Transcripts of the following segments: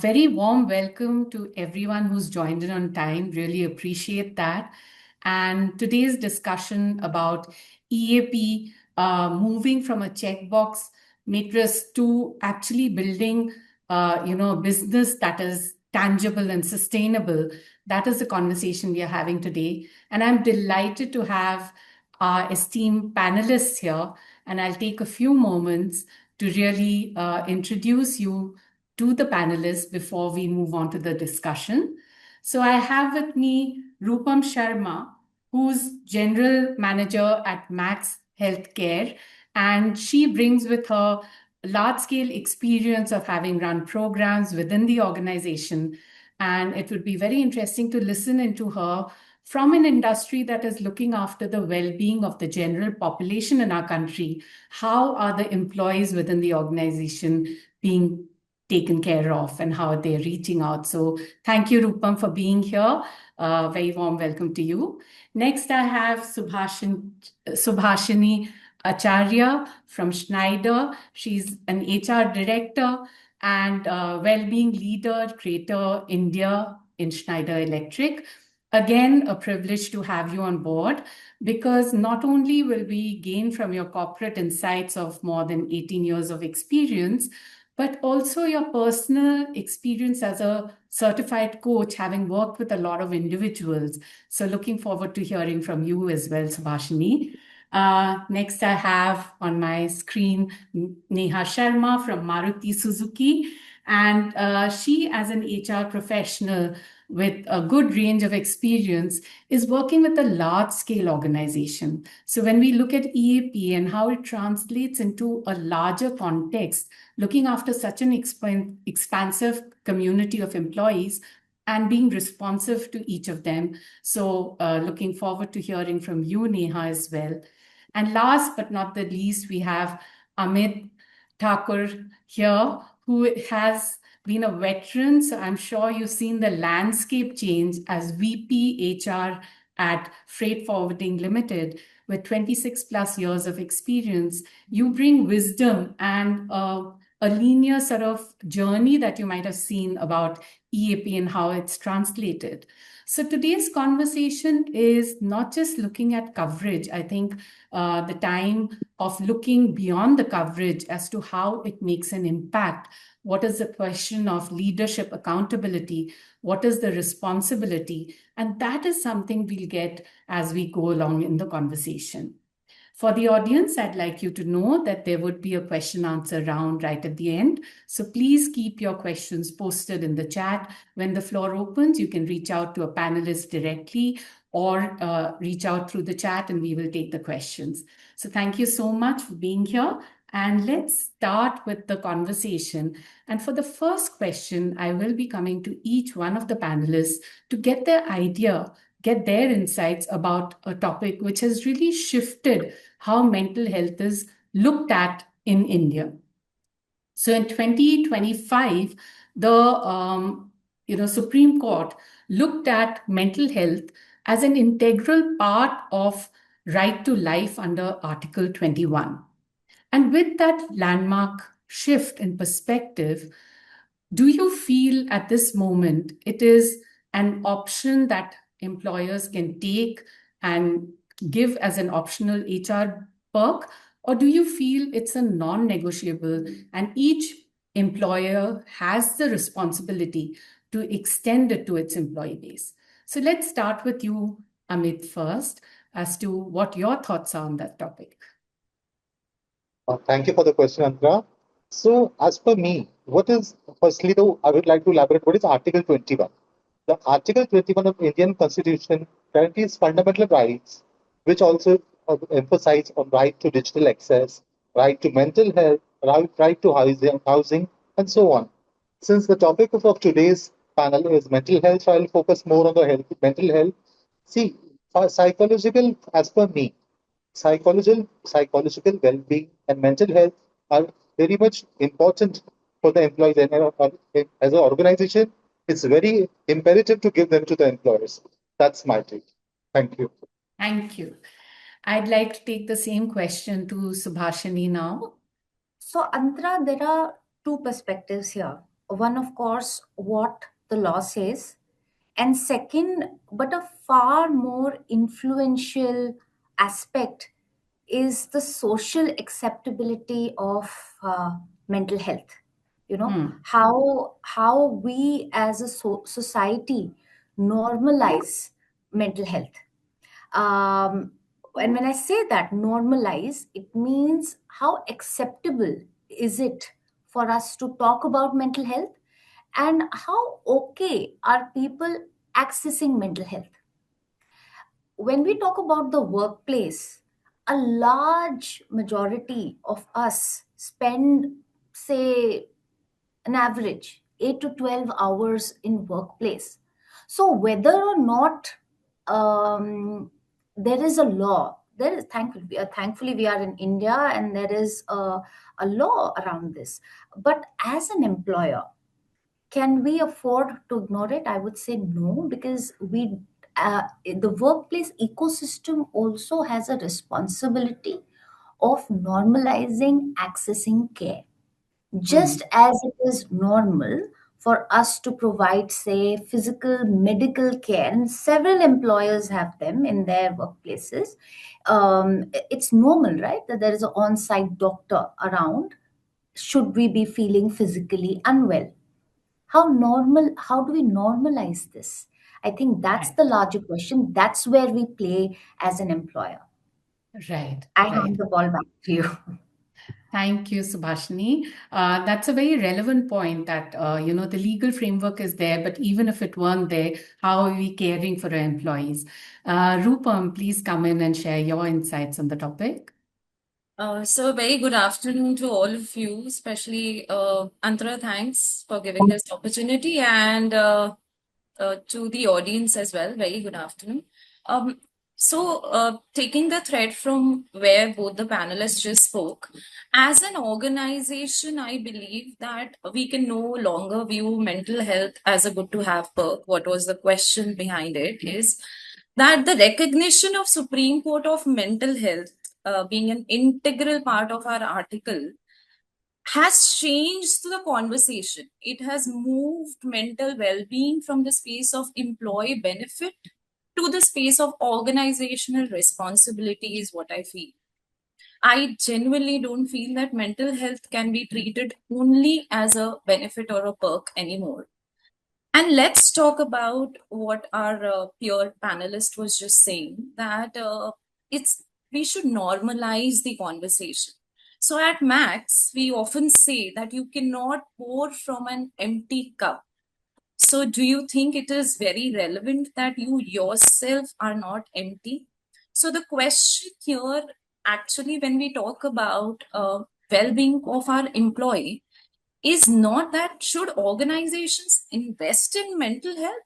very warm welcome to everyone who's joined in on time. Really appreciate that. And today's discussion about EAP moving from a checkbox matrix to actually building, a business that is tangible and sustainable. That is the conversation we are having today. And I'm delighted to have our esteemed panelists here. And I'll take a few moments to really introduce you to the panelists before we move on to the discussion. So I have with me Rupam Sharma, who's General Manager at Max Healthcare, and she brings with her large-scale experience of having run programs within the organization. And it would be very interesting to listen into her from an industry that is looking after the well-being of the general population in our country. How are the employees within the organization being taken care of, and how they're reaching out? So thank you, Rupam, for being here. Very warm welcome to you. Next, I have Subhashini Acharya from Schneider. She's an HR director and well-being leader, Creator India in Schneider Electric. Again, a privilege to have you on board, because not only will we gain from your corporate insights of more than 18 years of experience, but also your personal experience as a certified coach, having worked with a lot of individuals. So looking forward to hearing from you as well, Subhashini. Next, I have on my screen Neha Sharma from Maruti Suzuki. And she, as an HR professional with a good range of experience, is working with a large-scale organization. So when we look at EAP and how it translates into a larger context, looking after such an expansive community of employees and being responsive to each of them. So looking forward to hearing from you, Neha, as well. And last but not the least, we have Ameet Thakur here, who has been a veteran. So I'm sure you've seen the landscape change as VP HR at Freight Forwarding Limited. With 26 plus years of experience, you bring wisdom and a linear sort of journey that you might have seen about EAP and how it's translated. So today's conversation is not just looking at coverage. I think the time of looking beyond the coverage as to how it makes an impact. What is the question of leadership accountability? What is the responsibility? And that is something we'll get as we go along in the conversation. For the audience, I'd like you to know that there would be a question answer round right at the end. So please keep your questions posted in the chat. When the floor opens, you can reach out to a panelist directly or reach out through the chat and we will take the questions. So thank you so much for being here. And let's start with the conversation. And for the first question, I will be coming to each one of the panelists to get their idea, get their insights about a topic which has really shifted how mental health is looked at in India. So in 2025, the Supreme Court looked at mental health as an integral part of right to life under Article 21. And with that landmark shift in perspective, do you feel at this moment it is an option that employers can take and give as an optional HR perk? Or do you feel it's a non-negotiable and each employer has the responsibility to extend it to its employee base? So let's start with you, Ameet, first, as to what your thoughts are on that topic. Thank you for the question, Antara. So, as per me, firstly, though, I would like to elaborate what is Article 21. The Article 21 of Indian Constitution guarantees fundamental rights, which also emphasize on right to digital access, right to mental health, right to housing, and so on. Since the topic of today's panel is mental health, so I'll focus more on the mental health. See, psychological, as per me, psychological well-being and mental health are very much important for the employees. And as an organization, it's very imperative to give them to the employers. That's my take. Thank you. Thank you. I'd like to take the same question to Subhashini now. So, Antara, there are two perspectives here. One, of course, what the law says, and second, but a far more influential aspect, is the social acceptability of mental health. You know, Hmm. how we as a society normalize mental health. um, and when I say that normalize, it means how acceptable is it for us to talk about mental health, and how okay are people accessing mental health. When we talk about the workplace, a large majority of us spend, say, an average 8 to 12 hours in workplace. So whether or not there is a law, there is, thankfully we are in India, and there is a law around this. But as an employer, can we afford to ignore it? I would say no, because the workplace ecosystem also has a responsibility of normalizing accessing care, Hmm. just as it is normal for us to provide, say, physical medical care, and several employers have them in their workplaces. It's normal, right, that there is an on-site doctor around should we be feeling physically unwell. How do we normalize this? I think that's Right. the larger question. That's where we play as an employer. Right. I hand Right. the ball back to you. Thank you, Subhashini. That's a very relevant point that, the legal framework is there, but even if it weren't there, how are we caring for our employees? Rupam, please come in and share your insights on the topic. So, very good afternoon to all of you, especially Antara. Thanks for giving this opportunity, and to the audience as well. Very good afternoon. Um, Taking the thread from where both the panelists just spoke, as an organization, I believe that we can no longer view mental health as a good to have perk. What was the question behind it is that the recognition of Supreme Court of Mental Health being an integral part of our article has changed the conversation. It has moved mental well being from the space of employee benefit to the space of organizational responsibility, is what I feel. I genuinely don't feel that mental health can be treated only as a benefit or a perk anymore. And let's talk about what our peer panelist was just saying, that it's we should normalize the conversation. So at Max, we often say that you cannot pour from an empty cup. So do you think it is very relevant that you yourself are not empty? So the question here, actually, when we talk about well-being of our employee, is not that should organizations invest in mental health.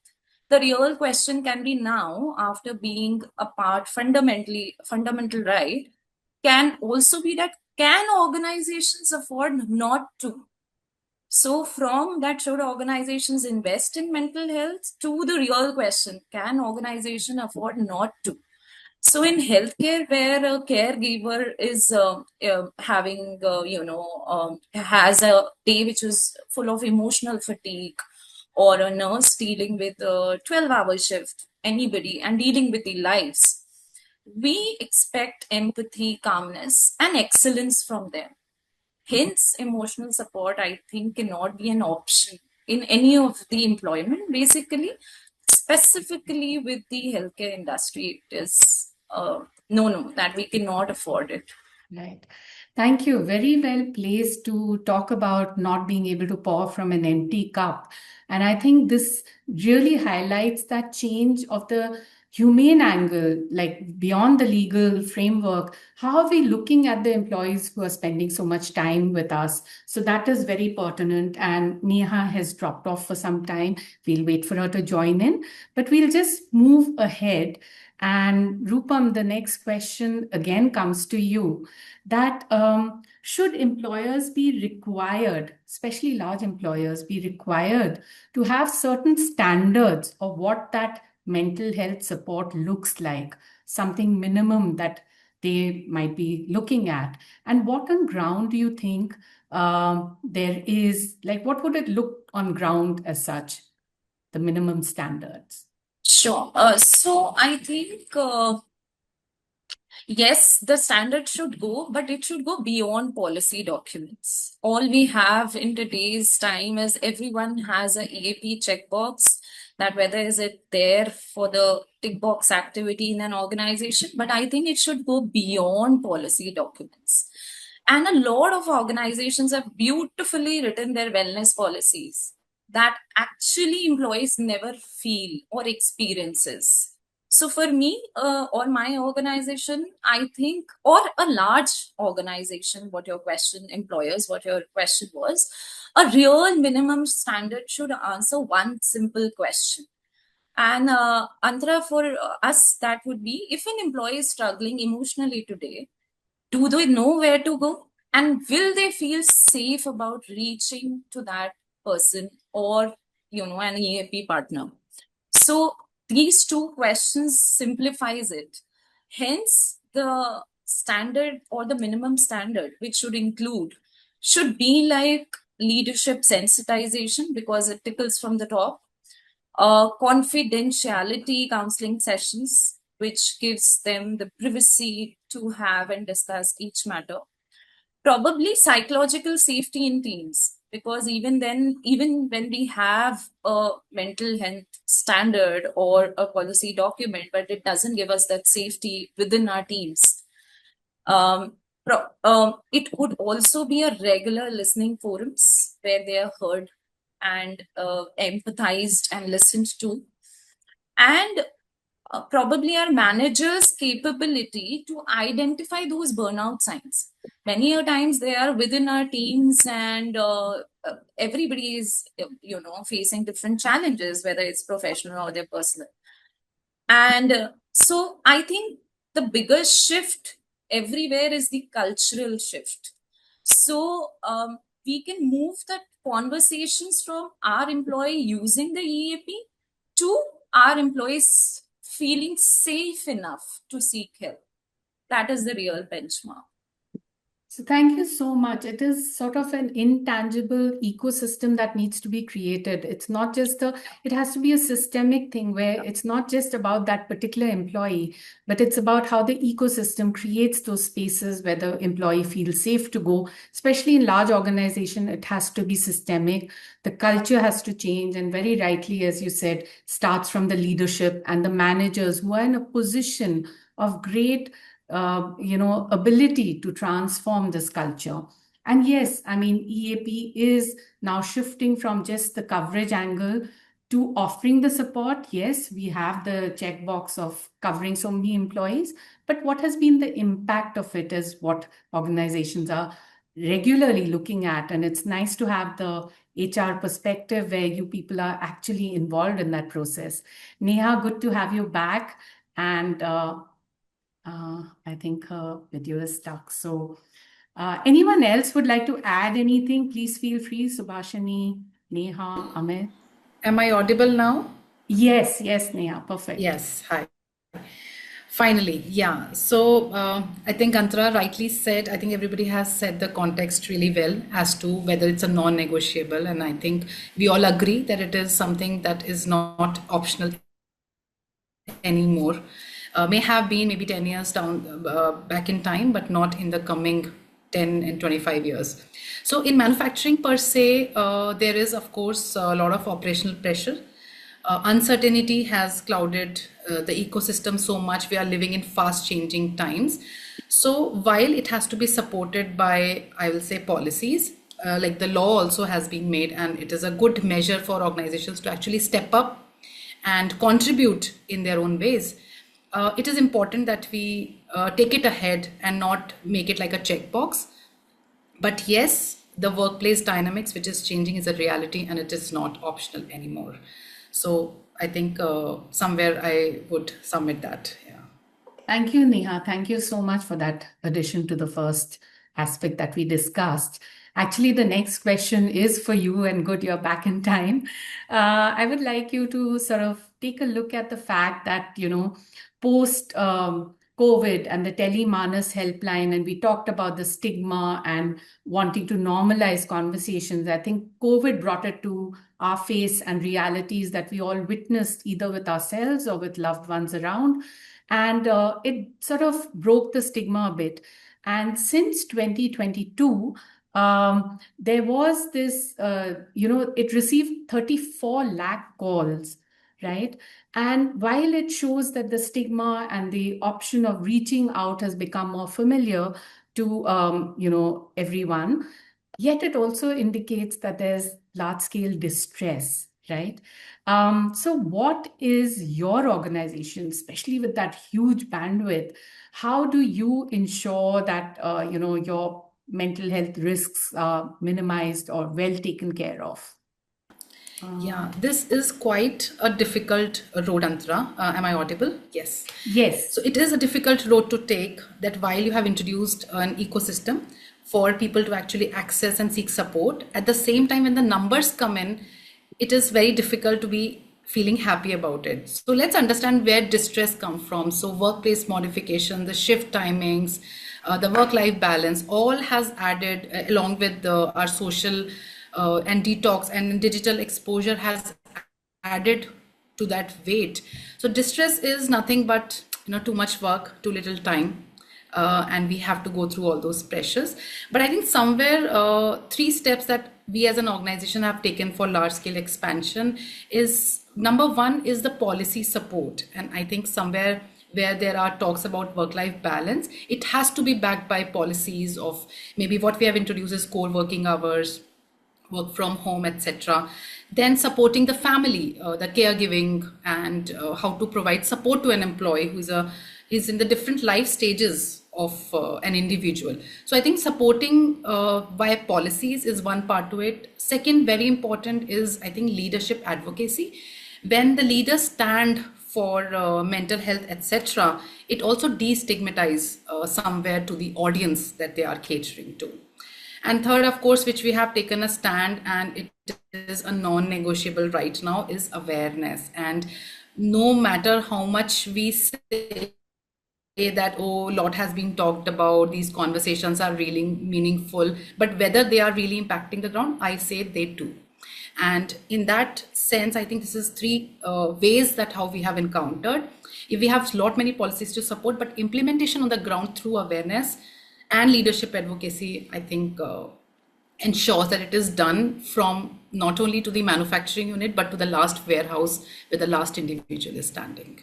The real question can be now, after being a part fundamental right, can also be that can organizations afford not to? So from that, should organizations invest in mental health, to the real question, can organization afford not to? So in healthcare, where a caregiver is having, has a day which is full of emotional fatigue, or a nurse dealing with a 12-hour shift, anybody, and dealing with the lives, we expect empathy, calmness, and excellence from them. Hence, emotional support, I think, cannot be an option in any of the employment. Basically, specifically with the healthcare industry, it is no, that we cannot afford it. Right. Thank you. Very well placed to talk about not being able to pour from an empty cup. And I think this really highlights that change of the humane angle, like beyond the legal framework. How are we looking at the employees who are spending so much time with us? So that is very pertinent. And Neha has dropped off for some time. We'll wait for her to join in, but we'll just move ahead. And Rupam, the next question again comes to you, that should employers be required, especially large employers, be required to have certain standards of what that mental health support looks like, something minimum that they might be looking at? And what on ground do you think there is, like, what would it look on ground as such, the minimum standards? Sure. So I think yes, the standard should go, but it should go beyond policy documents. All we have in today's time is everyone has a EAP checkbox, that whether is it there for the tick box activity in an organization, but I think it should go beyond policy documents. And a lot of organizations have beautifully written their wellness policies that actually employees never feel or experiences. So for me, or my organization, I think, or a large organization, what your question, employers, what your question was, a real minimum standard should answer one simple question. And Antara, for us, that would be, if an employee is struggling emotionally today, do they know where to go? And will they feel safe about reaching to that person or, an EAP partner? So these two questions simplifies it. Hence, the standard or the minimum standard, which should be like leadership sensitization, because it tickles from the top. Confidentiality counseling sessions, which gives them the privacy to have and discuss each matter. Probably psychological safety in teams, because even when we have a mental health standard or a policy document, but it doesn't give us that safety within our teams. It would also be a regular listening forums where they are heard and empathized and listened to. And probably our managers' capability to identify those burnout signs. Many a times they are within our teams, and everybody is, facing different challenges, whether it's professional or their personal. And so I think the biggest shift everywhere is the cultural shift. So we can move the conversations from our employee using the EAP to our employees feeling safe enough to seek help. That is the real benchmark. So thank you so much. It is sort of an intangible ecosystem that needs to be created. It's not just it has to be a systemic thing where it's not just about that particular employee, but it's about how the ecosystem creates those spaces where the employee feels safe to go. Especially in large organization, it has to be systemic. The culture has to change. And very rightly, as you said, starts from the leadership and the managers who are in a position of great ability to transform this culture. And yes, I mean, EAP is now shifting from just the coverage angle to offering the support. Yes, we have the checkbox of covering so many employees, but what has been the impact of it is what organizations are regularly looking at. And it's nice to have the HR perspective where you people are actually involved in that process. Neha, good to have you back. And I think her video is stuck. So anyone else would like to add anything? Please feel free. Subhashini, Neha, Ameet. Am I audible now? Yes, Neha. Perfect. Yes, hi. Finally, yeah. So I think Antara rightly said, I think everybody has said the context really well as to whether it's a non-negotiable. And I think we all agree that it is something that is not optional anymore. May have been maybe 10 years down back in time, but not in the coming 10 and 25 years. So in manufacturing per se, there is of course a lot of operational pressure. Uncertainty has clouded the ecosystem so much. We are living in fast changing times. So while it has to be supported by, I will say, policies, like the law also has been made, and it is a good measure for organizations to actually step up and contribute in their own ways. It is important that we take it ahead and not make it like a checkbox. But yes, the workplace dynamics, which is changing, is a reality, and it is not optional anymore. So I think somewhere I would submit that. Yeah. Thank you, Neha. Thank you so much for that addition to the first aspect that we discussed. Actually, the next question is for you, and good, you're back in time. I would like you to sort of take a look at the fact that, post COVID and the Telemanas helpline, and we talked about the stigma and wanting to normalize conversations. I think COVID brought it to our face and realities that we all witnessed either with ourselves or with loved ones around. And it sort of broke the stigma a bit. And since 2022, there was this, it received 34 lakh calls, right? And while it shows that the stigma and the option of reaching out has become more familiar to, everyone, yet it also indicates that there's large-scale distress, right? So what is your organization, especially with that huge bandwidth? How do you ensure that, your mental health risks are minimized or well taken care of? Yeah, this is quite a difficult road, Antara. Am I audible? Yes. Yes. So it is a difficult road to take, that while you have introduced an ecosystem for people to actually access and seek support, at the same time, when the numbers come in, it is very difficult to be feeling happy about it. So let's understand where distress comes from. So workplace modification, the shift timings, the work-life balance, all has added, along with our social and detox and digital exposure has added to that weight. So distress is nothing but too much work, too little time, and we have to go through all those pressures. But I think somewhere 3 steps that we as an organization have taken for large scale expansion is, number 1 is the policy support. And I think somewhere where there are talks about work-life balance, it has to be backed by policies of maybe what we have introduced is core working hours, work from home, etc. Then supporting the family, the caregiving, and how to provide support to an employee who is in the different life stages of an individual. So I think supporting via policies is one part to it. Second, very important is, I think, leadership advocacy. When the leaders stand for mental health, etc., it also destigmatizes somewhere to the audience that they are catering to. And third, of course, which we have taken a stand, and it is a non-negotiable right now, is awareness. And no matter how much we say that, oh, a lot has been talked about, these conversations are really meaningful, but whether they are really impacting the ground, I say they do. And in that sense, I think this is 3 ways that how we have encountered. If we have lot many policies to support, but implementation on the ground through awareness and leadership advocacy, I think ensures that it is done from not only to the manufacturing unit, but to the last warehouse where the last individual is standing.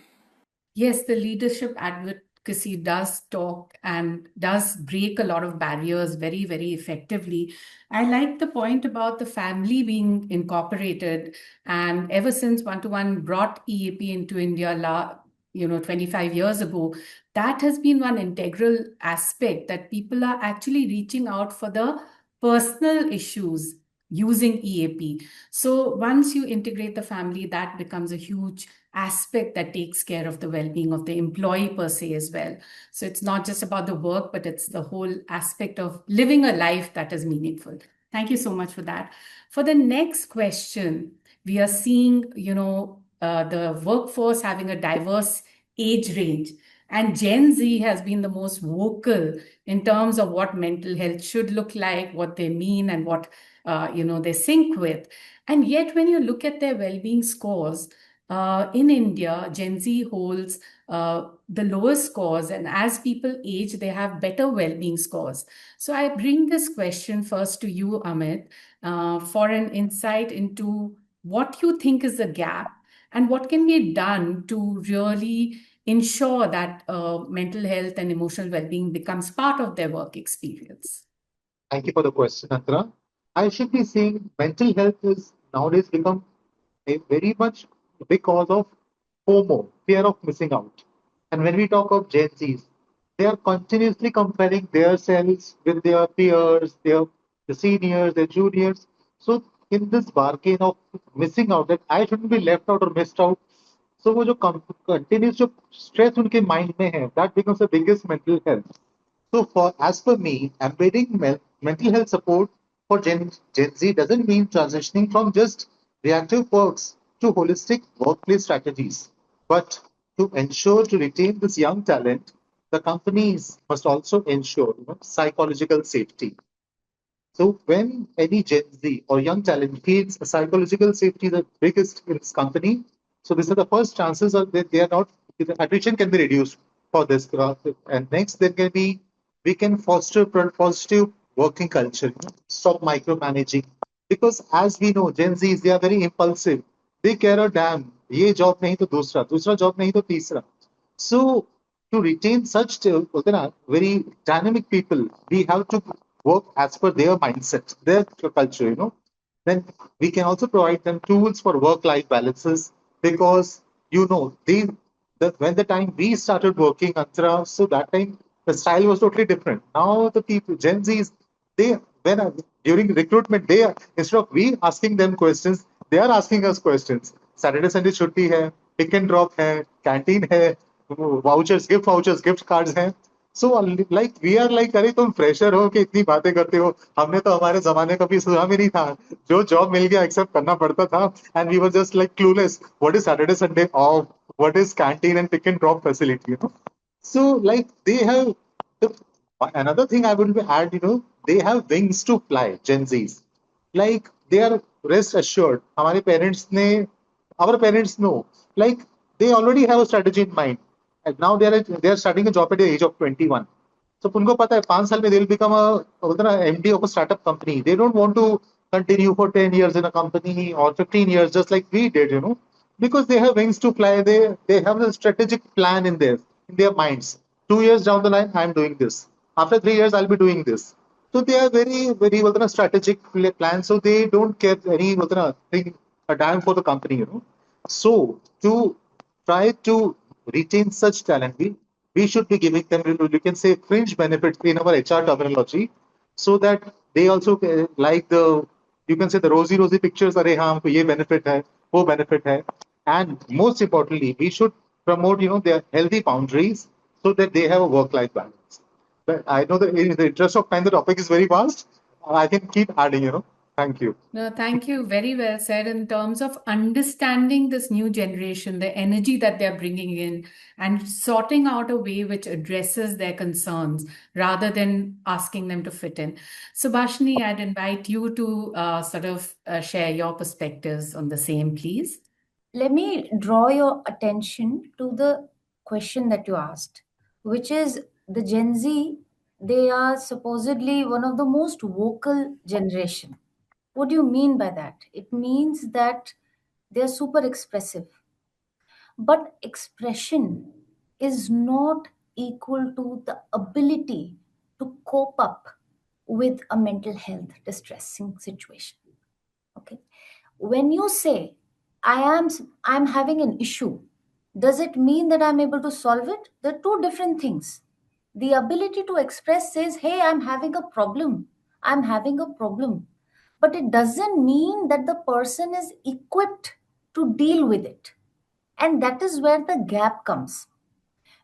Yes, the leadership advocacy does talk and does break a lot of barriers very, very effectively. I like the point about the family being incorporated. And ever since One-to-One brought EAP into India, 25 years ago, that has been one integral aspect, that people are actually reaching out for the personal issues using EAP. So once you integrate the family, that becomes a huge aspect that takes care of the well-being of the employee per se as well. So it's not just about the work, but it's the whole aspect of living a life that is meaningful. Thank you so much for that. For the next question, we are seeing, the workforce having a diverse age range. And Gen Z has been the most vocal in terms of what mental health should look like, what they mean, and what they sync with. And yet, when you look at their well-being scores, in India, Gen Z holds the lowest scores, and as people age, they have better well-being scores. So I bring this question first to you, Amit, for an insight into what you think is the gap and what can be done to really ensure that mental health and emotional well-being becomes part of their work experience. Thank you for the question, Antara. I should be saying mental health is nowadays become a very much big cause of FOMO, fear of missing out. And when we talk of Gen Zs, they are continuously comparing themselves with their peers, the seniors, their juniors. So in this bargain of missing out, that I shouldn't be left out or missed out. So वो जो continuous जो stress उनके mind में है, that becomes the biggest mental health. So as per me, embedding mental health support for Gen Z doesn't mean transitioning from just reactive works to holistic workplace strategies, but to ensure to retain this young talent the companies must also ensure psychological safety. So when any Gen Z or young talent feels psychological safety is the biggest in this company, so these are the first chances of that they are not, the attrition can be reduced for this growth. And next, there can be, we can foster positive working culture, stop micromanaging. Because as we know, Gen Zs, they are very impulsive. They care a damn. ये job नहीं तो दूसरा, दूसरा job नहीं तो तीसरा. So to retain such very dynamic people, we have to work as per their mindset, their culture. Then we can also provide them tools for work-life balances because when the time we started working, Antara, so that time the style was totally different. Now the people, Gen Zs, they during recruitment, they instead of we asking them questions, they are asking us questions. Saturday Sunday छुट्टी है, pick and drop है, canteen है, vouchers, gift cards हैं. So like we are like, अरे तुम fresher हो कि इतनी बातें करते हो, हमने तो हमारे जमाने का भी सुना भी नहीं था, जो जॉब मिल गया एक्सेप्ट करना पड़ता था, and we were just like clueless. What is Saturday Sunday off? What is canteen and pick and drop facility? So like they have another thing I would add, they have wings to fly, Gen Zs. Like they are rest assured. Our parents know. Like they already have a strategy in mind. And now they are starting a job at the age of 21. So उनको पता है 5 साल में they'll become a MD of a startup company. They don't want to continue for 10 years in a company or 15 years just like we did, because they have wings to fly. They have a strategic plan in their minds. 2 years down the line, I'm doing this. After 3 years, I'll be doing this. So they are very, very strategic plan. So they don't care any thing a damn for the company. So to try to retain such talent, we should be giving them, you can say, fringe benefits in our HR terminology, so that they also like you can say the rosy pictures. अरे हाँ हमको ये benefit है, वो benefit है, and most importantly, we should promote their healthy boundaries so that they have a work-life balance. But I know that in the interest of time, the topic is very vast. I can keep adding. Thank you. No, thank you. Very well said in terms of understanding this new generation, the energy that they're bringing in, and sorting out a way which addresses their concerns rather than asking them to fit in. Subhashini, I'd invite you to sort of share your perspectives on the same, please. Let me draw your attention to the question that you asked, which is the Gen Z, they are supposedly one of the most vocal generation. What do you mean by that? It means that they're super expressive. But expression is not equal to the ability to cope up with a mental health distressing situation. Okay. When you say, I'm having an issue, does it mean that I'm able to solve it? They're two different things. The ability to express says, hey, I'm having a problem. I'm having a problem. But it doesn't mean that the person is equipped to deal with it. And that is where the gap comes.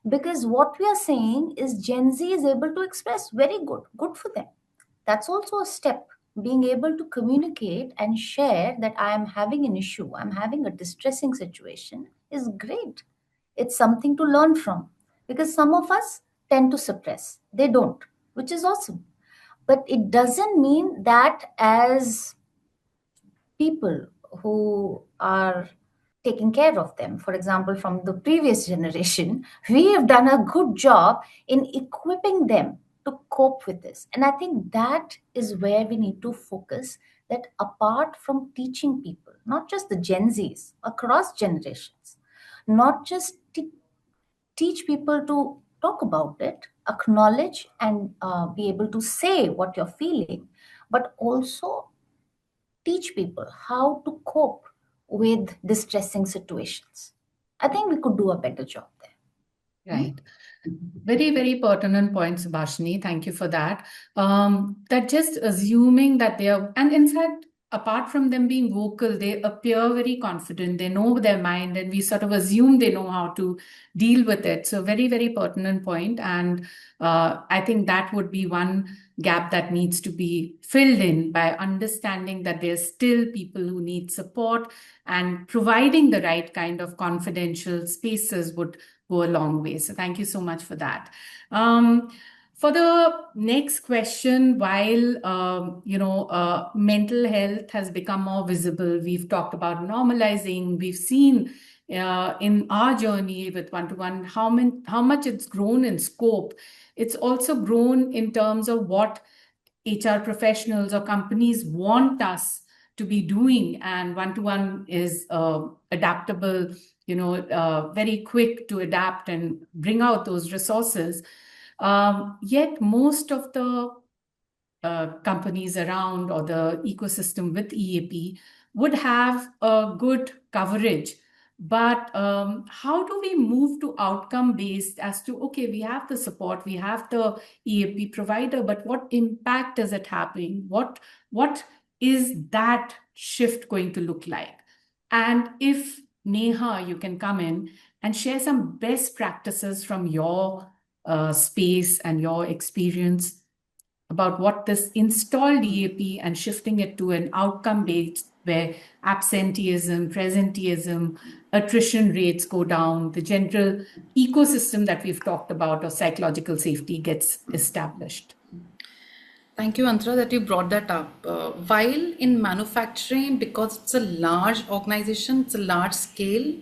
Because what we are saying is Gen Z is able to express, very good for them. That's also a step. Being able to communicate and share that I am having an issue, I'm having a distressing situation is great. It's something to learn from, because some of us tend to suppress. They don't, which is awesome. But it doesn't mean that as people who are taking care of them, for example, from the previous generation, we have done a good job in equipping them to cope with this. And I think that is where we need to focus, that apart from teaching people, not just the Gen Zs, across generations, not just teach people to talk about it, acknowledge and be able to say what you're feeling, but also teach people how to cope with distressing situations. I think we could do a better job there. Right. Very, very pertinent point, Subhashini. Thank you for that. That just assuming that they are, and in fact, apart from them being vocal, they appear very confident. They know their mind, and we sort of assume they know how to deal with it. So very, very pertinent point. And I think that would be one gap that needs to be filled in by understanding that there's still people who need support, and providing the right kind of confidential spaces would go a long way. So thank you so much for that. For the next question, while mental health has become more visible, we've talked about normalizing. We've seen in our journey with one-to-one how much it's grown in scope. It's also grown in terms of what HR professionals or companies want us to be doing, and one-to-one is adaptable, very quick to adapt and bring out those resources. Yet most of the companies around, or the ecosystem with EAP, would have a good coverage. But how do we move to outcome-based as to, okay, we have the support, we have the EAP provider, but what impact is it having? What is that shift going to look like? And if, Neha, you can come in and share some best practices from your space and your experience about what this installed EAP and shifting it to an outcome-based, where absenteeism, presenteeism, attrition rates go down, the general ecosystem that we've talked about of psychological safety gets established. Thank you, Antara, that you brought that up. While in manufacturing, because it's a large organization, it's a large scale,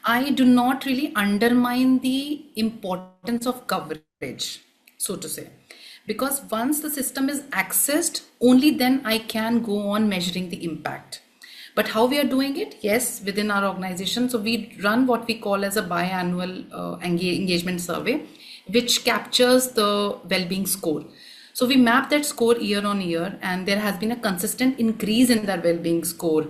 I do not really undermine the importance of coverage, so to say. Because once the system is accessed, only then I can go on measuring the impact. But how we are doing it? Yes, within our organization. So we run what we call as a biannual engagement survey, which captures the well-being score. So we map that score year on year, and there has been a consistent increase in their well-being score,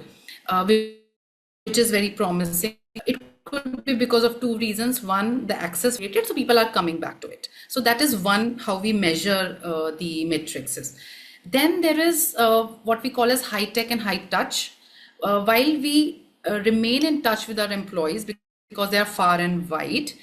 which is very promising. It could be because of two reasons. One, the access rated, so people are coming back to it. So that is one, how we measure the matrices. Then there is what we call as high tech and high touch. While we remain in touch with our employees because they are far and wide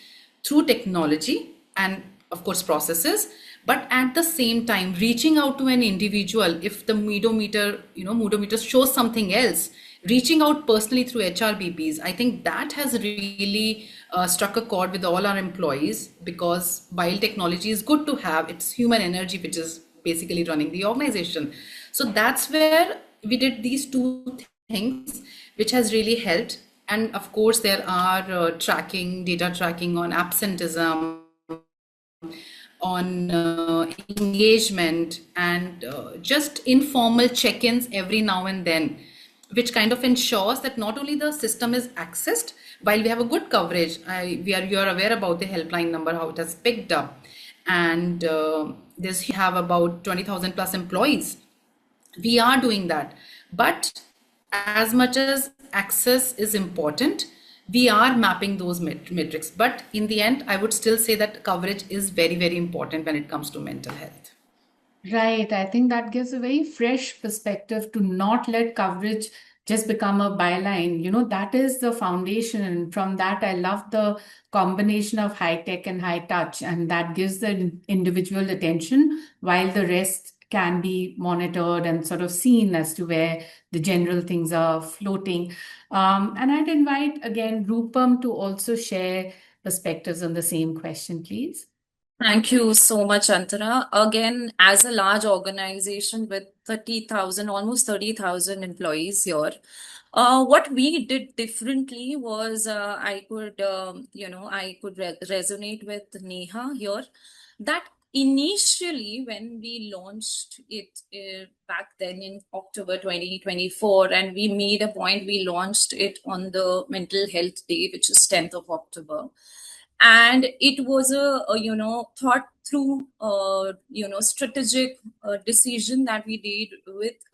through technology and of course processes, but at the same time reaching out to an individual, if the moodometer shows something else, reaching out personally through HRBPs, I think that has really struck a chord with all our employees, because while technology is good to have, it's human energy which is basically running the organization. So that's where we did these two things, which has really helped. And of course there are data tracking on absenteeism, on engagement, and just informal check-ins every now and then, which kind of ensures that not only the system is accessed, while we have a good coverage, you are aware about the helpline number, how it has picked up, and we have about 20,000 plus employees. We are doing that, but as much as access is important, we are mapping those metrics. But in the end, I would still say that coverage is very, very important when it comes to mental health. Right. I think that gives a very fresh perspective to not let coverage just become a byline. That is the foundation. And from that, I love the combination of high tech and high touch. And that gives the individual attention while the rest can be monitored and sort of seen as to where the general things are floating. And I'd invite again Rupam to also share perspectives on the same question, please. Thank you so much, Antara. Again, as a large organization with 30,000, almost 30,000 employees here, what we did differently was I could resonate with Neha here, that initially when we launched it back then in October 2024, and we made a point, we launched it on the Mental Health Day, which is 10th of October. And it was a thought through strategic decision that we did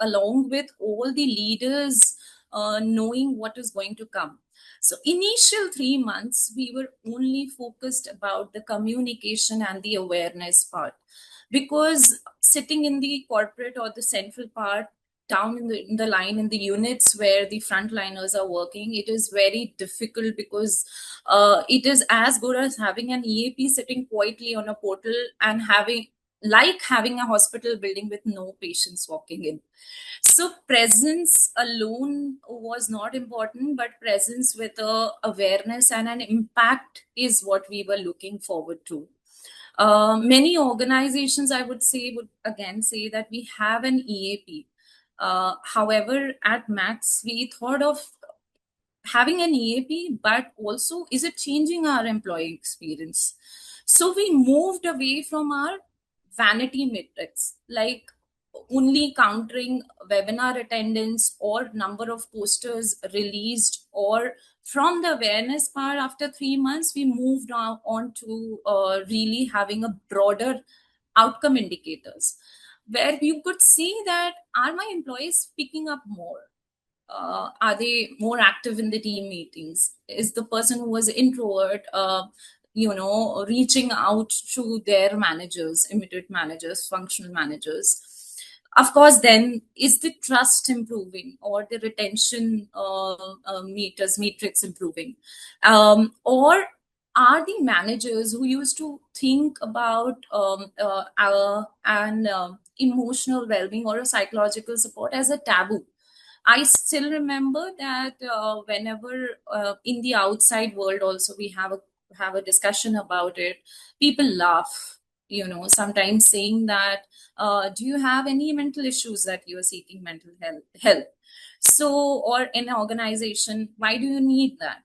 along with all the leaders knowing what is going to come. So initial 3 months, we were only focused about the communication and the awareness part, because sitting in the corporate or the central part, down in the line in the units where the frontliners are working, it is very difficult, because it is as good as having an EAP sitting quietly on a portal and having like having a hospital building with no patients walking in. So presence alone was not important, but presence with a awareness and an impact is what we were looking forward to. Many organizations, I would say, would again say that we have an EAP. However, at Max, we thought of having an EAP, but also is it changing our employee experience? So we moved away from our vanity metrics, like only countering webinar attendance or number of posters released, or from the awareness part after 3 months, we moved on to really having a broader outcome indicators where you could see that are my employees picking up more? Are they more active in the team meetings? Is the person who was introvert, reaching out to their managers, immediate managers, functional managers? Of course, then is the trust improving or the retention matrix improving? Or are the managers who used to think about emotional well-being or a psychological support as a taboo? I still remember that whenever in the outside world also we have a discussion about it, people laugh. Sometimes saying that, do you have any mental issues that you are seeking mental help? So, or in an organization, why do you need that?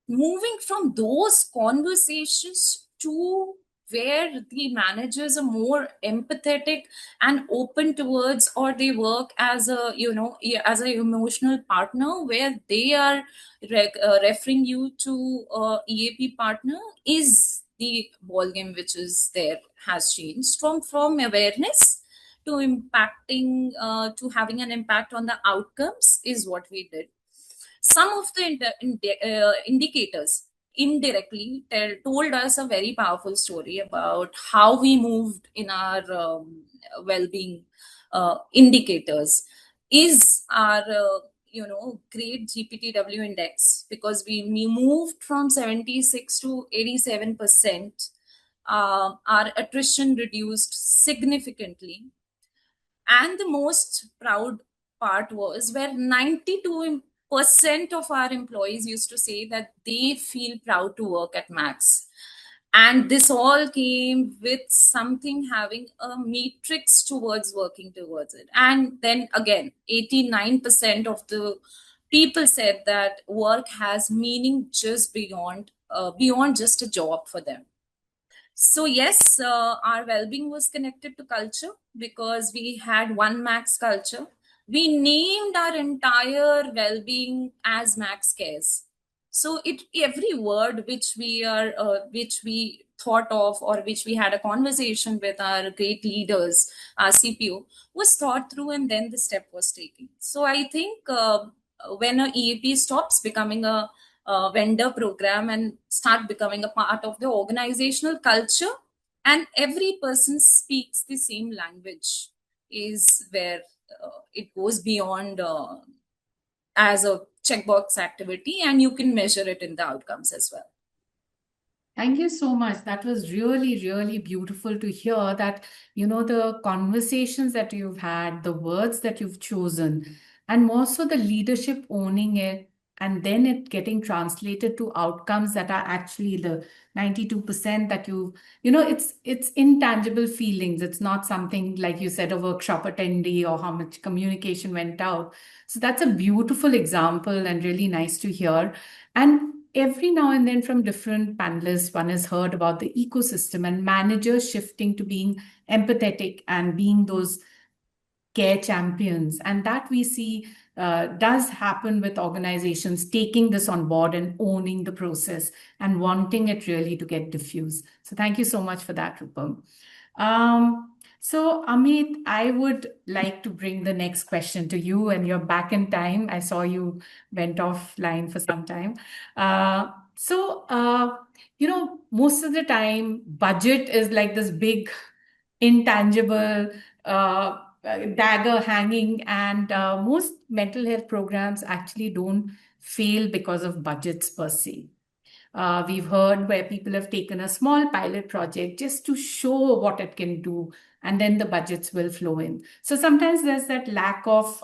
Moving from those conversations to where the managers are more empathetic and open towards, or they work as a as an emotional partner where they are referring you to EAP partner, is the ball game which is there has changed from awareness to impacting to having an impact on the outcomes is what we did. Some of the indicators indirectly told us a very powerful story about how we moved in our well-being indicators is our great GPTW index, because we moved from 76 to 87%. Our attrition reduced significantly, and the most proud part was where 92% of our employees used to say that they feel proud to work at Max. And this all came with something having a matrix towards working towards it. And then again, 89% of the people said that work has meaning just beyond just a job for them. So yes, our well-being was connected to culture because we had one Max culture. We named our entire well-being as Max Cares. So every word which we thought of, or which we had a conversation with our great leaders, our CPO, was thought through, and then the step was taken. So I think when a EAP stops becoming a vendor program and start becoming a part of the organizational culture, and every person speaks the same language, is where it goes beyond as a checkbox activity, and you can measure it in the outcomes as well. Thank you so much. That was really, really beautiful to hear that, the conversations that you've had, the words that you've chosen, and more so the leadership owning it, and then it getting translated to outcomes that are actually the 92% that it's intangible feelings. It's not something like you said, a workshop attendee or how much communication went out. So that's a beautiful example and really nice to hear. And every now and then from different panelists, one has heard about the ecosystem and managers shifting to being empathetic and being those care champions. And that we see does happen with organizations taking this on board and owning the process and wanting it really to get diffused. So thank you so much for that, Rupam. So Ameet, I would like to bring the next question to you, and you're back in time. I saw you went offline for some time. Most of the time, budget is like this big, intangible dagger hanging, and most mental health programs actually don't fail because of budgets per se. We've heard where people have taken a small pilot project just to show what it can do, and then the budgets will flow in. So sometimes there's that lack of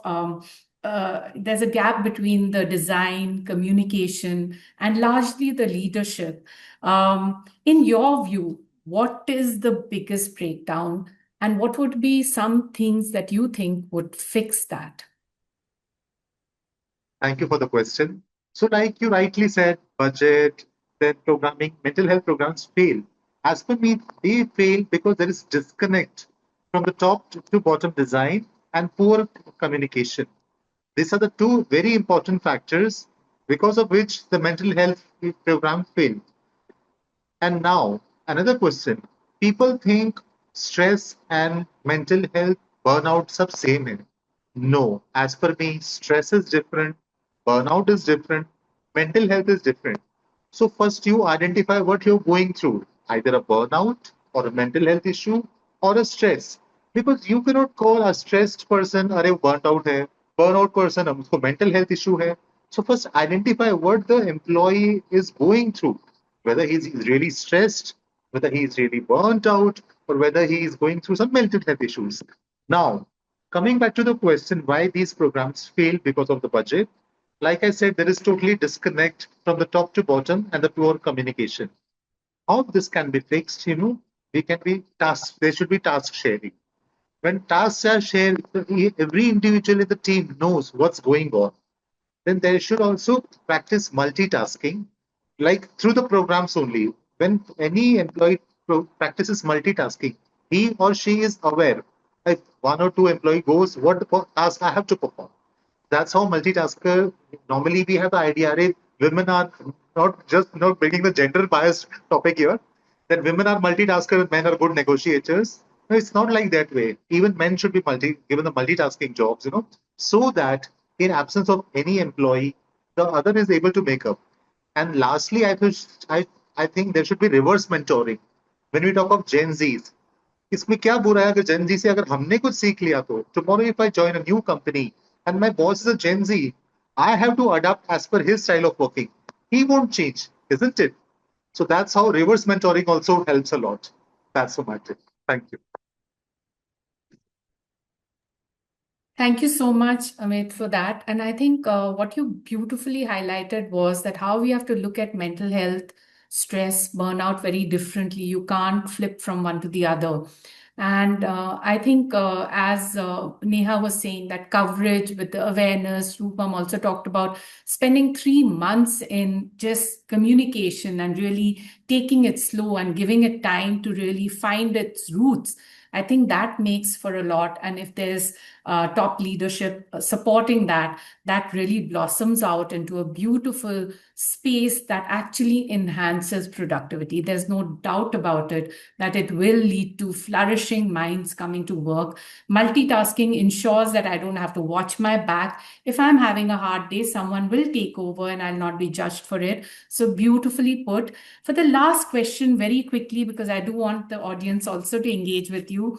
there's a gap between the design, communication, and largely the leadership. In your view, what is the biggest breakdown, and what would be some things that you think would fix that? Thank you for the question. So like you rightly said, budget, then programming, mental health programs fail. As per me, they fail because there is disconnect from the top to bottom design and poor communication. These are the two very important factors because of which the mental health program failed. And now, another question. People think stress and mental health burnout sub same hai. No, as per me, stress is different, burnout is different, mental health is different. So first you identify what you're going through, either a burnout or a mental health issue or a stress. Because you cannot call a stressed person अरे burnt out है, burnout person उसको mental health issue है. So first identify what the employee is going through, whether he's really stressed, whether he's really burnt out, or whether he is going through some mental health issues. Now, coming back to the question why these programs fail because of the budget, like I said, there is totally disconnect from the top to bottom and the poor communication. How this can be fixed, we can be task. There should be task sharing. When tasks are shared, every individual in the team knows what's going on. Then they should also practice multitasking, like through the programs only. When any employee practices multitasking, he or she is aware. If one or two employee goes, what task I have to perform. That's how multitasker. Normally, we have the idea that women are not bringing the gender biased topic here. That women are multitasker, men are good negotiators. No, it's not like that way. Even men should be given the multitasking jobs, so that in absence of any employee, the other is able to make up. And lastly, I think there should be reverse mentoring. When we talk of Gen Zs, इसमें क्या बुरा है अगर Gen Z से अगर हमने कुछ सीख लिया तो tomorrow if I join a new company and my boss is a Gen Z, I have to adapt as per his style of working. He won't change, isn't it? So that's how reverse mentoring also helps a lot. That's so much. Thank you. Thank you so much, Ameet, for that. And I think what you beautifully highlighted was that how we have to look at mental health, stress, burnout very differently. You can't flip from one to the other. And I think, as Neha was saying, that coverage with the awareness, Rupam also talked about spending 3 months in just communication and really taking it slow and giving it time to really find its roots. I think that makes for a lot. And if there's top leadership supporting that, that really blossoms out into a beautiful space that actually enhances productivity. There's no doubt about it that it will lead to flourishing minds coming to work. Multitasking ensures that I don't have to watch my back. If I'm having a hard day, someone will take over and I'll not be judged for it. So beautifully put. For the last question, very quickly, because I do want the audience also to engage with you.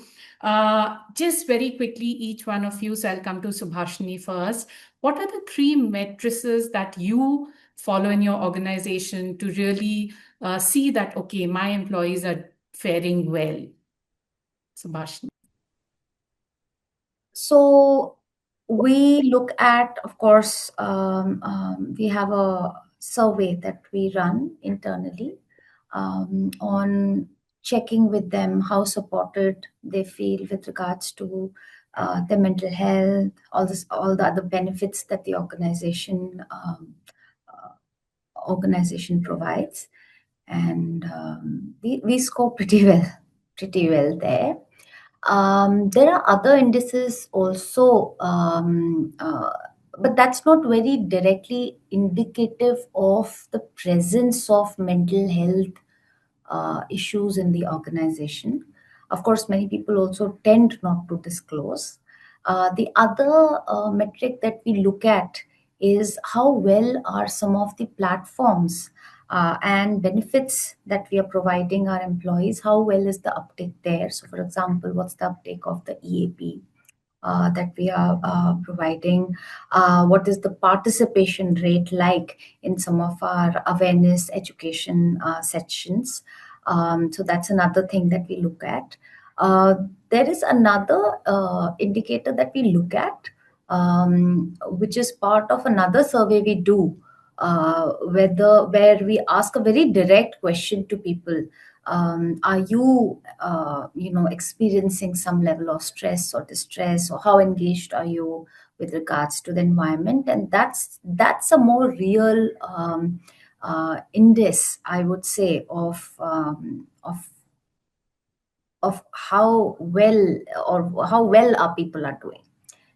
Just very quickly, each one of you, so I'll come to Subhashini first. What are the 3 matrices that you follow in your organization to really see that, okay, my employees are faring well? Subhashini. So we look at, of course, we have a survey that we run internally on checking with them how supported they feel with regards to their mental health, all the other benefits that the organization provides, and we score pretty well there. There are other indices also, but that's not very directly indicative of the presence of mental health issues in the organization. Of course, many people also tend not to disclose. The other metric that we look at is how well are some of the platforms and benefits that we are providing our employees, how well is the uptake there? So, for example, what's the uptake of the EAP that we are providing? What is the participation rate like in some of our awareness education sessions? So that's another thing that we look at. There is another indicator that we look at, which is part of another survey we do, where we ask a very direct question to people. Are you experiencing some level of stress or distress, or how engaged are you with regards to the environment? And that's a more real index, I would say, of how well our people are doing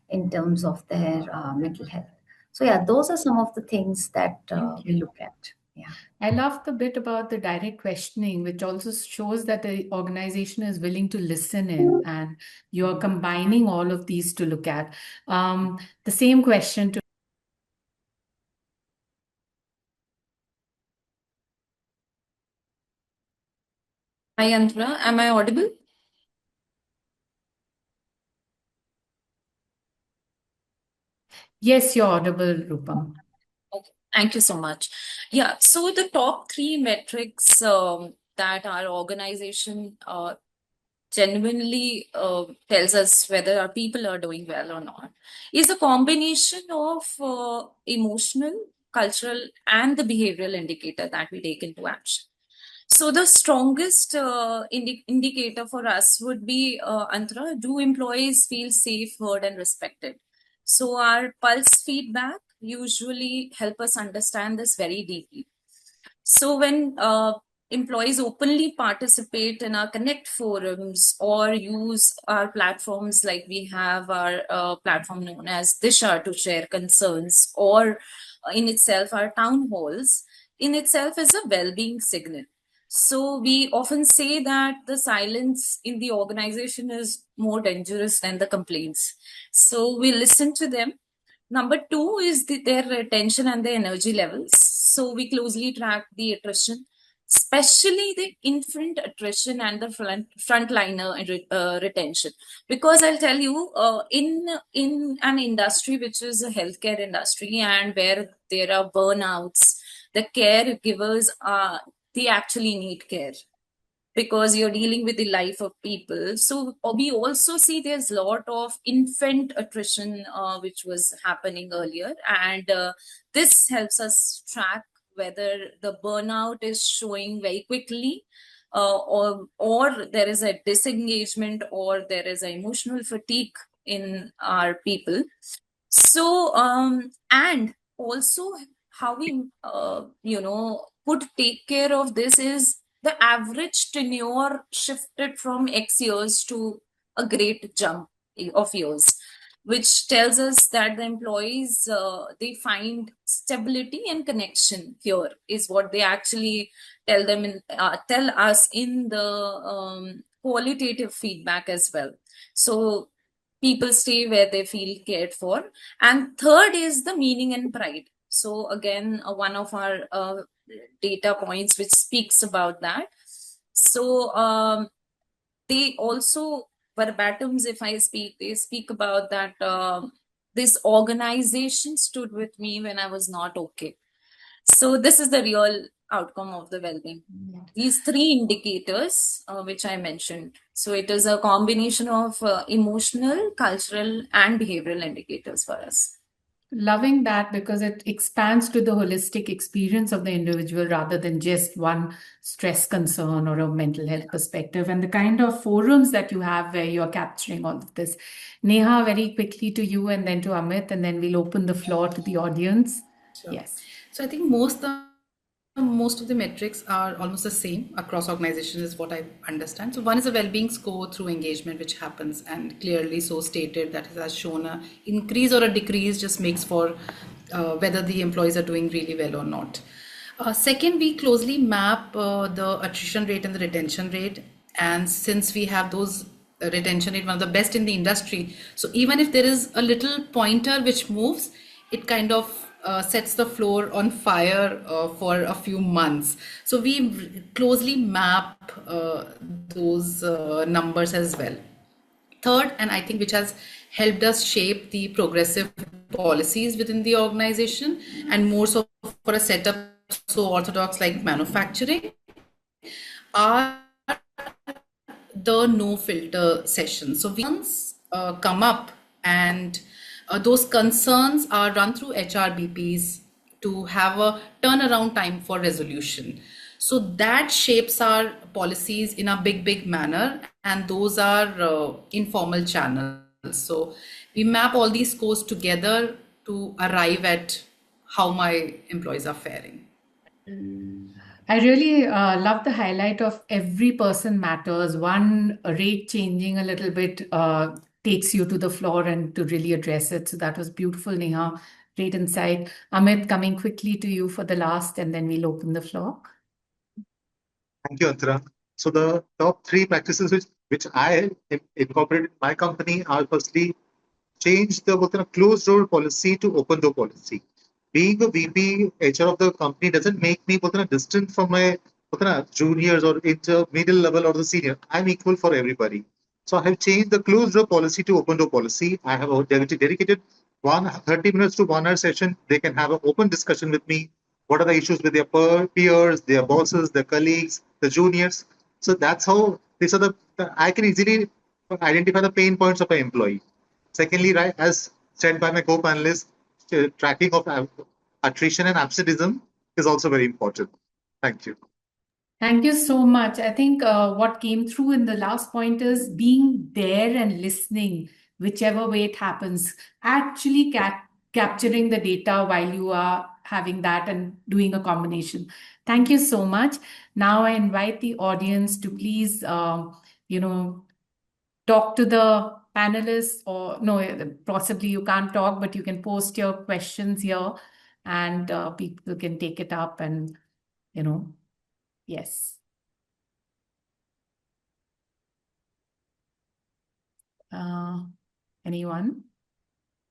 in terms of their mental health. So yeah, those are some of the things that we look at. Yeah. I love the bit about the direct questioning, which also shows that the organization is willing to listen in, and you're combining all of these to look at. The same question to Hi, Antara. Am I audible? Yes, you're audible, Rupam. Okay. Thank you so much. Yeah, so the top three metrics that our organization genuinely tells us whether our people are doing well or not is a combination of emotional, cultural, and the behavioral indicator that we take into action. So the strongest indicator for us would be, Antara, do employees feel safe, heard, and respected? So our pulse feedback usually help us understand this very deeply. So when employees openly participate in our connect forums or use our platforms, like we have our platform known as Disha to share concerns, or in itself our town halls, in itself is a well-being signal. So we often say that the silence in the organization is more dangerous than the complaints. So we listen to them. Number two is their retention and their energy levels. So we closely track the attrition, especially the infant attrition and the frontliner retention. Because I'll tell you, in an industry which is a healthcare industry and where there are burnouts, the caregivers they actually need care, because you're dealing with the life of people. So we also see there's a lot of infant attrition which was happening earlier, and this helps us track whether the burnout is showing very quickly, or there is a disengagement, or there is an emotional fatigue in our people. So and also how we could take care of this is the average tenure shifted from X years to a great jump of years, which tells us that the employees they find stability and connection here is what they actually tell us in the qualitative feedback as well. So people stay where they feel cared for. And third is the meaning and pride. So again, one of our data points which speaks about that. So they also verbatums, if I speak, they speak about that this organization stood with me when I was not okay. So this is the real outcome of the well-being. These three indicators which I mentioned. So it is a combination of emotional, cultural, and behavioral indicators for us. Loving that, because it expands to the holistic experience of the individual rather than just one stress concern or a mental health perspective, and the kind of forums that you have where you're capturing all of this. Neha, very quickly to you, and then to Ameet, and then we'll open the floor to the audience. Sure. Yes. So I think most of the metrics are almost the same across organizations, is what I understand. So one is a well-being score through engagement, which happens and clearly so stated that it has shown a increase or a decrease, just makes for whether the employees are doing really well or not. Second, we closely map the attrition rate and the retention rate, and since we have those retention rate one of the best in the industry, so even if there is a little pointer which moves, it kind of sets the floor on fire for a few months. So we closely map those numbers as well. Third, and I think which has helped us shape the progressive policies within the organization, and more so for a setup so orthodox like manufacturing, are the no filter sessions. So we come up, and those concerns are run through HRBPs to have a turnaround time for resolution. So that shapes our policies in a big manner, and those are informal channels. So we map all these scores together to arrive at how my employees are faring. I really love the highlight of every person matters. One rate changing a little bit takes you to the floor and to really address it. So that was beautiful, Neha. Great insight. Amit, coming quickly to you for the last, and then we'll open the floor. Thank you, Antara. So the top 3 practices which I incorporated in my company are firstly, change the closed door policy to open door policy. Being a VP HR of the company doesn't make me distant from my juniors or middle level or the senior. I'm equal for everybody. So I have changed the closed door policy to open door policy. I have a dedicated 30 minutes to 1 hour session. They can have an open discussion with me. What are the issues with their peers, their bosses, their colleagues, the juniors? So that's how these are I can easily identify the pain points of an employee. Secondly, right, as said by my co-panelists, tracking of attrition and absenteeism is also very important. Thank you. Thank you so much. I think what came through in the last point is being there and listening, whichever way it happens, actually capturing the data while you are having that and doing a combination. Thank you so much. Now I invite the audience to please, talk to the panelists, or no, possibly you can't talk, but you can post your questions here, and people can take it up and, yes. Anyone?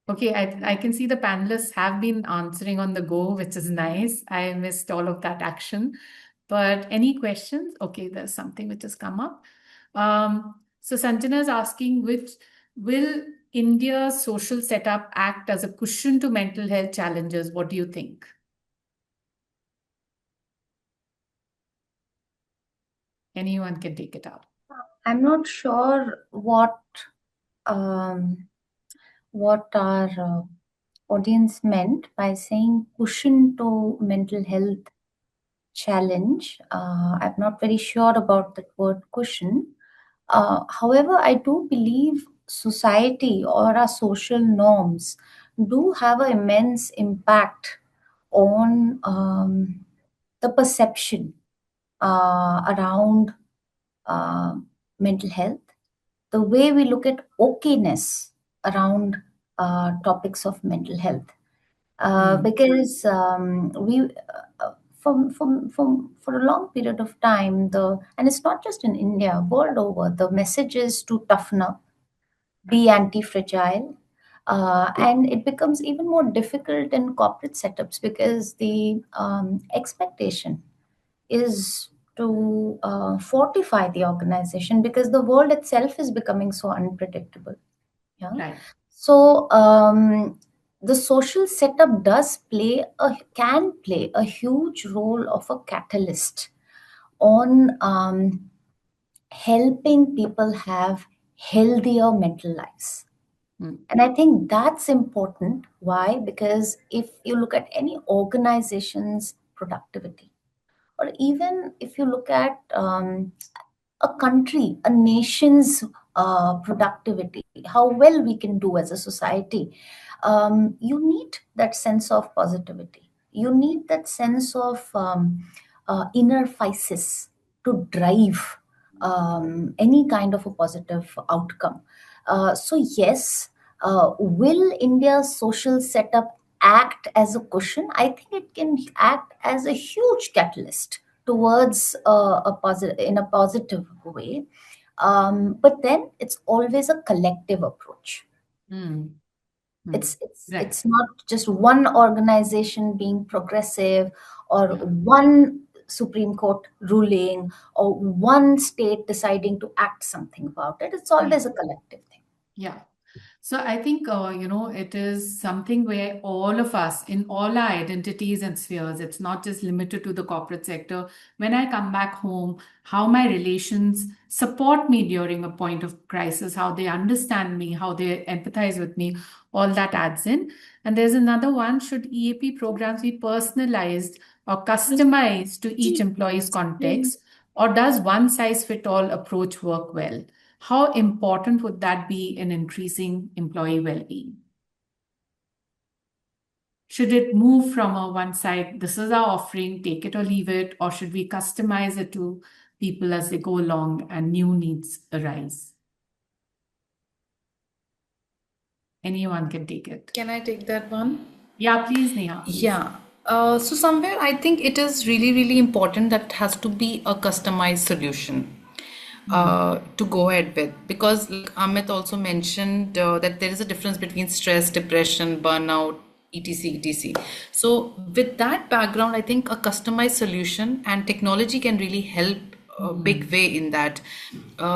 Okay, I can see the panelists have been answering on the go, which is nice. I missed all of that action. But any questions? Okay, there's something which has come up. So Sanjana is asking, will India's social setup act as a cushion to mental health challenges? What do you think? Anyone can take it up. I'm not sure what our audience meant by saying cushion to mental health challenge. I'm not very sure about that word cushion. However, I do believe society or our social norms do have an immense impact on the perception around mental health, the way we look at okayness around topics of mental health. Because we for a long period of time, and it's not just in India, world over, the message is to toughen up, be anti-fragile, and it becomes even more difficult in corporate setups because the expectation is to fortify the organization because the world itself is becoming so unpredictable. Yeah. Right. So the social setup can play a huge role of a catalyst on helping people have healthier mental lives. And I think that's important. Why? Because if you look at any organization's productivity, or even if you look at a country, a nation's productivity, how well we can do as a society, you need that sense of positivity. You need that sense of inner physis to drive any kind of a positive outcome. So yes, will India's social setup act as a cushion? I think it can act as a huge catalyst towards in a positive way. But then it's always a collective approach. It's not just one organization being progressive, or one Supreme Court ruling, or one state deciding to act something about it. It's always a collective thing. Yeah. So I think, it is something where all of us, in all our identities and spheres, it's not just limited to the corporate sector. When I come back home, how my relations support me during a point of crisis, how they understand me, how they empathize with me, all that adds in. And there's another one, should EAP programs be personalized or customized to each employee's context, or does one size fit all approach work well? How important would that be in increasing employee well-being? Should it move from a one side, this is our offering, take it or leave it, or should we customize it to people as they go along and new needs arise? Anyone can take it. Can I take that one? Yeah, please, Neha. Please. Yeah. So somewhere I think it is really, really important that it has to be a customized solution to go ahead with, because like Amit also mentioned that there is a difference between stress, depression, burnout, etc. So with that background, I think a customized solution and technology can really help a big way in that,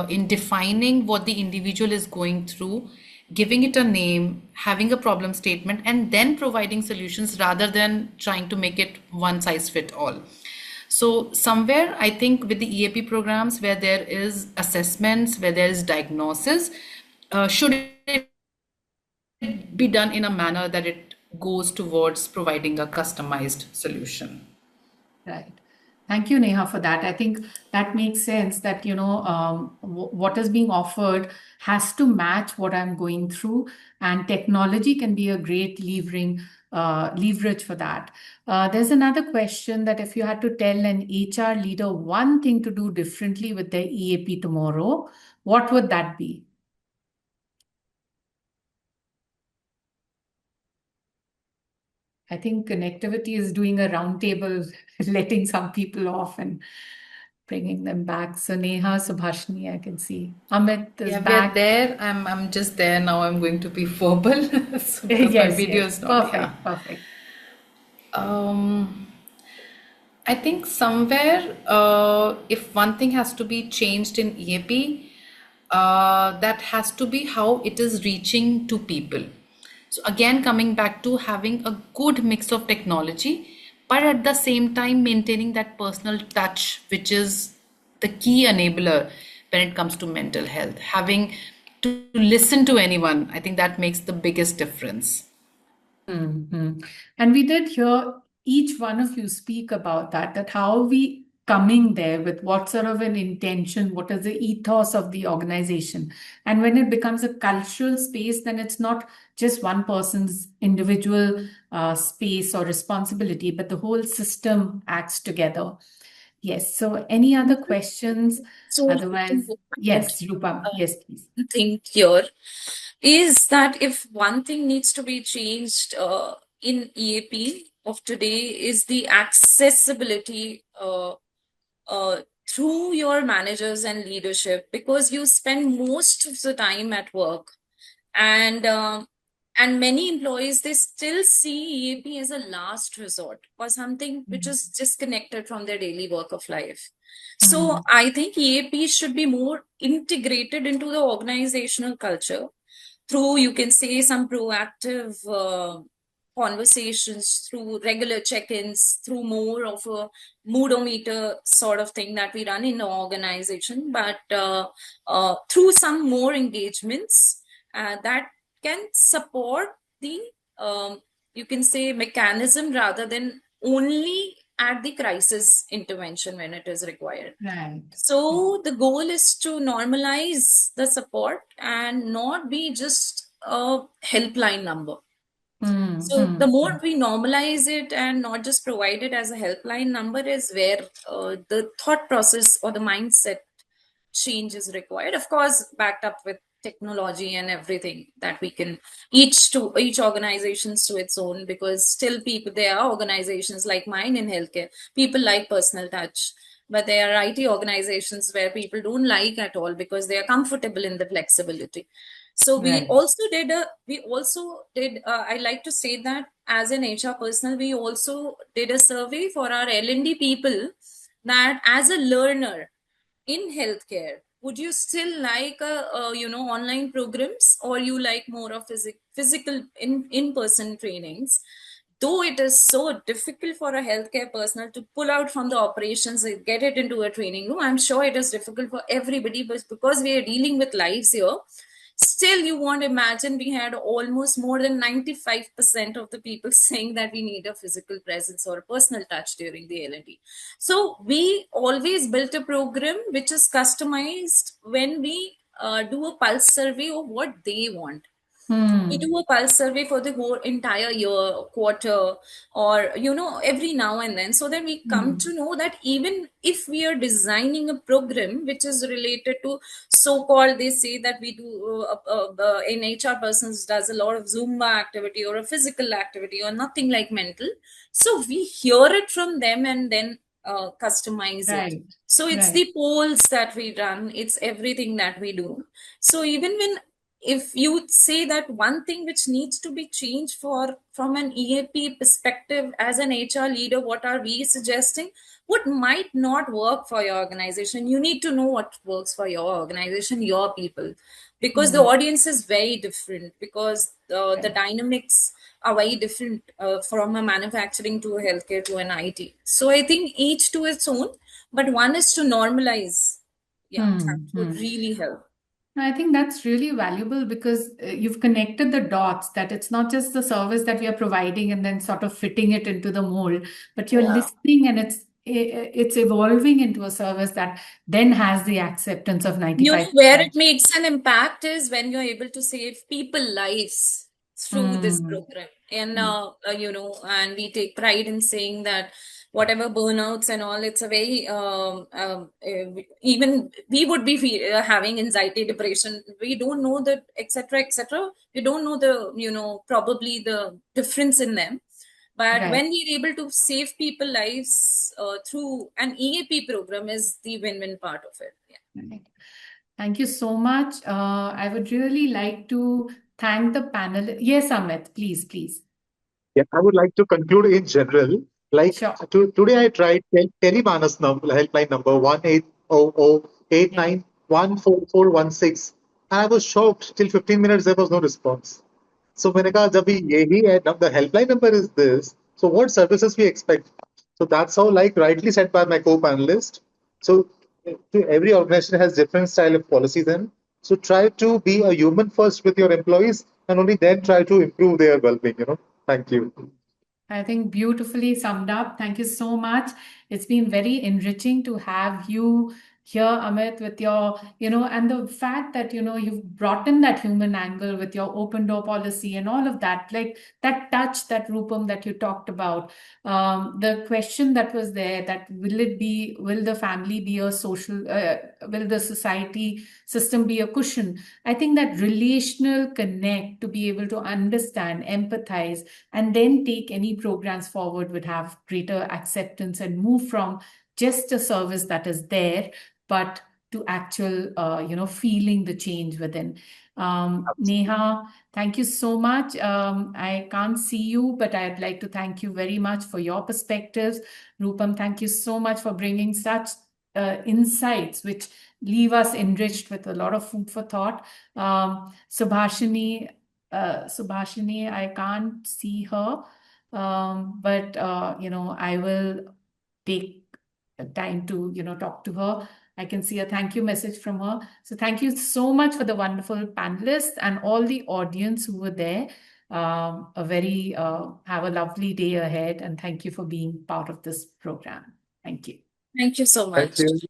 in defining what the individual is going through, giving it a name, having a problem statement, and then providing solutions rather than trying to make it one size fit all. So somewhere I think with the EAP programs where there is assessments, where there is diagnosis, should it be done in a manner that it goes towards providing a customized solution? Right. Thank you, Neha, for that. I think that makes sense that, what is being offered has to match what I'm going through, and technology can be a great leverage for that. There's another question that if you had to tell an HR leader one thing to do differently with their EAP tomorrow, what would that be? I think connectivity is doing a roundtable, letting some people off and bringing them back. So Neha, Subhashini, I can see. Amit is Yeah, back. we're there. I'm just there now. I'm going to be verbal so because my video is not. Perfect, perfect. I think somewhere, if one thing has to be changed in EAP, that has to be how it is reaching to people. So again, coming back to having a good mix of technology, but at the same time maintaining that personal touch, which is the key enabler when it comes to mental health. Having to listen to anyone, I think that makes the biggest difference. And we did hear each one of you speak about that how are we coming there, with what sort of an intention, what is the ethos of the organization. And when it becomes a cultural space, then it's not just one person's individual space or responsibility, but the whole system acts together. Yes. So any other questions? So Otherwise, yes, Rupam. Yes, please. Think here is that if one thing needs to be changed in EAP of today is the accessibility through your managers and leadership, because you spend most of the time at work, and many employees, they still see EAP as a last resort or something which is disconnected from their daily work of life. So I think EAP should be more integrated into the organizational culture through, you can say, some proactive conversations, through regular check-ins, through more of a moodometer sort of thing that we run in the organization, but through some more engagements that can support the, you can say, mechanism rather than only at the crisis intervention when it is required. Right. So the goal is to normalize the support and not be just a helpline number. So the more we normalize it and not just provide it as a helpline number is where the thought process or the mindset change is required. Of course, backed up with technology and everything that we can, each organizations to its own, because still people, there are organizations like mine in healthcare, people like personal touch, but there are IT organizations where people don't like at all because they are comfortable in the flexibility. So we also did I like to say that as an HR personnel, we also did a survey for our L&D people, that as a learner in healthcare, would you still like online programs, or you like more of physical in-person trainings? Though it is so difficult for a healthcare personnel to pull out from the operations and get it into a training room, I'm sure it is difficult for everybody, but because we are dealing with lives here, still you won't imagine we had almost more than 95% of the people saying that we need a physical presence or a personal touch during the L&D. So we always built a program which is customized when we do a pulse survey of what they want. We do a pulse survey for the whole entire year, quarter, or every now and then, so that we come to know that even if we are designing a program which is related to so-called, they say that we do in HR persons does a lot of Zumba activity or a physical activity or nothing like mental, so we hear it from them and then customize it. Right. So it's Right. the polls that we run, it's everything that we do. So even when, if you say that one thing which needs to be changed from an EAP perspective as an HR leader, what are we suggesting? What might not work for your organization? You need to know what works for your organization, your people, because the audience is very different, because the dynamics are very different from a manufacturing to a healthcare to an IT. So I think each to its own, but one is to normalize. Yeah, that would really help. I think that's really valuable because you've connected the dots, that it's not just the service that we are providing and then sort of fitting it into the mold, but you're listening and it's evolving into a service that then has the acceptance of 95%. Where it makes an impact is when you're able to save people lives through this program. And, and we take pride in saying that whatever burnouts and all, it's a very, even we would be having anxiety, depression. We don't know that, etc., etc. We don't know the, probably the difference in them. But Right. when we're able to save people lives through an EAP program is the win-win part of it. Yeah. Right. Thank you so much. I would really like to thank the panel. Yes, Amit, please. Yeah, I would like to conclude in general. Like Sure. today, I tried Telemanas number, helpline number 1800-89144416, and I was shocked. Till 15 minutes, there was no response. So मैंने कहा जब यही है, the helpline number is this. So what services we expect? So that's how, like rightly said by my co-panelist. So every organization has different style of policies, and so try to be a human first with your employees, and only then try to improve their well-being. Thank you. I think beautifully summed up. Thank you so much. It's been very enriching to have you here, Amit, with your, and the fact that, you've brought in that human angle with your open door policy and all of that, like that touch, that Rupam that you talked about. The question that was there, that will the family be a social, will the society system be a cushion? I think that relational connect, to be able to understand, empathize, and then take any programs forward would have greater acceptance and move from just a service that is there, but to actual, feeling the change within. Neha, thank you so much. I can't see you, but I'd like to thank you very much for your perspectives. Rupam, thank you so much for bringing such insights which leave us enriched with a lot of food for thought. Subhashini, I can't see her, but I will take time to talk to her. I can see a thank you message from her. So thank you so much for the wonderful panelists and all the audience who were there. Have a lovely day ahead, and thank you for being part of this program. Thank you. Thank you so much. Thank you.